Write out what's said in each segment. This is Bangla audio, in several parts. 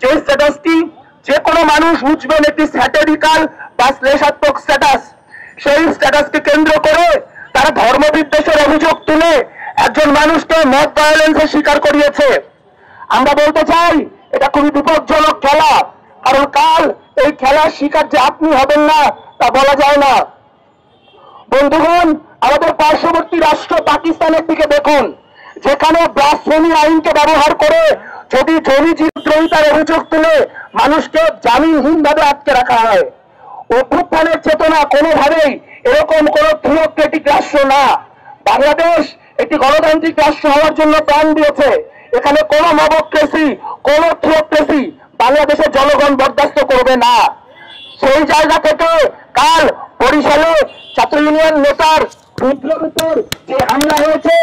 যে স্ট্যাটাসটি যে কোনো মানুষ বুঝবেন একটি স্যাটারিক্যাল বা শ্লেষাত্মক স্ট্যাটাস, সেই স্ট্যাটাসকে কেন্দ্র করে তারা ধর্মবিদ্বেষের অভিযোগ তুলে একজন মানুষকে মব ভায়োলেন্সের শিকার করিয়েছে। আমরা বলতে চাই এটা খুবই বিপজ্জনক খেলা, কারণ কাল এই খেলার শিকার যে আপনি হবেন না তা বলা যায় না। বন্ধুগণ, আমাদের পার্শ্ববর্তী রাষ্ট্র পাকিস্তানের দিকে দেখুন, যেখানে ব্লাসফেমি আইনকে ব্যবহার করে যদি জমি দ্রোহিতার অভিযোগ তুলে মানুষকে জামিনহীনভাবে আটকে রাখা হয়। অভ্যুত্থানের চেতনা কোনোভাবেই এরকম কোন থিওক্রেটিক রাষ্ট্র না। বাংলাদেশ একটি গণতান্ত্রিক রাষ্ট্র হওয়ার জন্য প্রাণ দিয়েছে। এখানে কোনো মবক্রেসি, কোনো থিওক্রেসি বাংলাদেশের জনগণ বরদাস্ত করবে না। সেই জায়গা থেকে কাল বরিশালে ছাত্র ইউনিয়ন নেতার বিপ্লবীদের যে হামলা হয়েছে,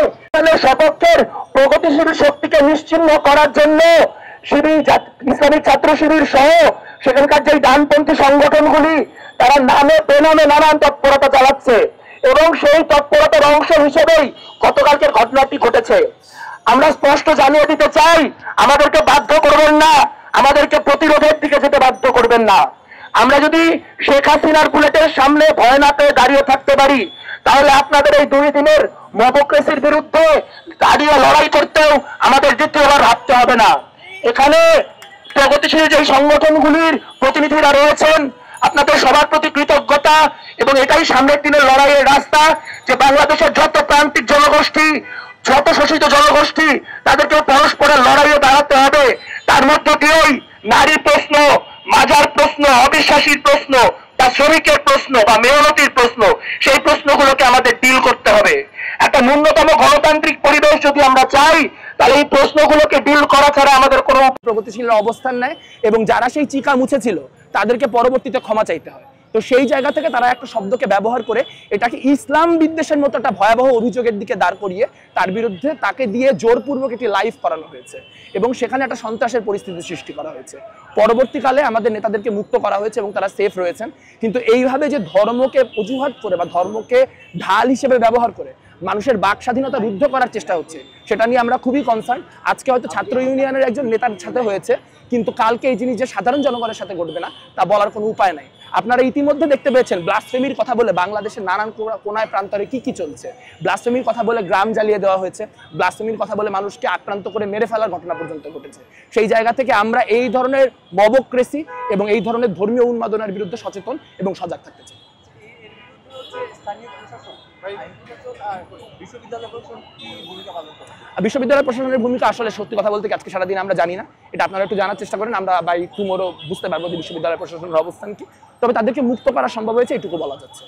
সপক্ষের প্রগতিশীল শক্তিকে নিশ্চিহ্ন করার জন্য ইসলামিক ছাত্র শিবির সহ সেখানকার যে ডানপন্থী সংগঠনগুলি তারা নামে বেনামে নানান তৎপরতা চালাচ্ছে এবং সেই তৎপরতার অংশ হিসেবেই গতকালকের ঘটনাটি ঘটেছে। আমরা স্পষ্ট জানিয়ে দিতে চাই, আমাদেরকে বাধ্য করবেন না, আমাদেরকে প্রতিরোধের দিকে যেতে বাধ্য করবেন না। আমরা যদি শেখ হাসিনার বুলেটের সামনে ভয় না পেয়ে দাঁড়িয়ে থাকতে পারি, তাহলে আপনাদের এই 2 দিনের মবক্রেসির বিরুদ্ধে দাঁড়িয়ে লড়াই করতেও আমাদের দ্বিতীয়বার ভাবতে হবে না। এখানে প্রগতিশীল যে সংগঠনগুলির প্রতিনিধিরা রয়েছেন, আপনাদের সবার প্রতি কৃতজ্ঞতা এবং এটাই সামনের দিনের লড়াইয়ের রাস্তা যে বাংলাদেশের যত প্রান্তিক জনগোষ্ঠী, যত শোষিত জনগোষ্ঠী, তাদেরকে পরস্পরের লড়াইয়ে দাঁড়াতে হবে। তার মধ্যে দিয়েই নারী প্রশ্ন, মাজার প্রশ্ন, অবিশ্বাসীর প্রশ্ন বা শ্রমিকের প্রশ্ন বা মেয়নতির প্রশ্ন, সেই প্রশ্নগুলোকে আমাদের ডিল করতে হবে। একটা ন্যূনতম গণতান্ত্রিক পরিবেশ যদি আমরা চাই, তাহলে এই প্রশ্নগুলোকে ডিল করা ছাড়া আমাদের কোনো প্রগতিশীল অবস্থান নেয় এবং যারা সেই চিকা মুছেছিল তাদেরকে পরবর্তীতে ক্ষমা চাইতে হয়। তো সেই জায়গা থেকে তারা একটা শব্দকে ব্যবহার করে এটাকে ইসলাম বিদ্বেষের মতো একটা ভয়াবহ অভিযোগের দিকে দাঁড় করিয়ে তার বিরুদ্ধে তাকে দিয়ে জোরপূর্বক একটি লাইভ করানো হয়েছে এবং সেখানে একটা সন্ত্রাসের পরিস্থিতি সৃষ্টি করা হয়েছে। পরবর্তীকালে আমাদের নেতাদেরকে মুক্ত করা হয়েছে এবং তারা সেফ রয়েছেন। কিন্তু এইভাবে যে ধর্মকে অজুহাত করে বা ধর্মকে ঢাল হিসেবে ব্যবহার করে মানুষের বাক স্বাধীনতা রুদ্ধ করার চেষ্টা হচ্ছে, সেটা নিয়ে আমরা খুবই কনসার্ন। আজকে হয়তো ছাত্র ইউনিয়নের একজন নেতার সাথে হয়েছে, কিন্তু কালকে এই জিনিস যে সাধারণ জনগণের সাথে ঘটবে না তা বলার কোনো উপায় নাই। আপনারা ইতিমধ্যে দেখতে পেয়েছেন ব্লাসফেমির কথা বলে বাংলাদেশের নানান কোনায় প্রান্তরে কি চলছে। ব্লাসফেমির কথা বলে গ্রাম জ্বালিয়ে দেওয়া হয়েছে, ব্লাসফেমির কথা বলে মানুষকে আক্রান্ত করে মেরে ফেলার ঘটনা পর্যন্ত ঘটেছে। সেই জায়গা থেকে আমরা এই ধরনের মবক্রেসি এবং এই ধরনের ধর্মীয় উন্মাদনার বিরুদ্ধে সচেতন এবং সজাগ থাকতে চাই। বিশ্ববিদ্যালয় প্রশাসনের ভূমিকা আসলে সত্যি কথা বলতে আজকে সারাদিন আমরা জানি না। এটা আপনারা একটু জানার চেষ্টা করেন, আমরা বাই টুমোরো বুঝতে পারবো যে বিশ্ববিদ্যালয় প্রশাসনের অবস্থান কি। তবে তাদেরকে মুক্ত করা সম্ভব হয়েছে, এটুকু বলা যাচ্ছে।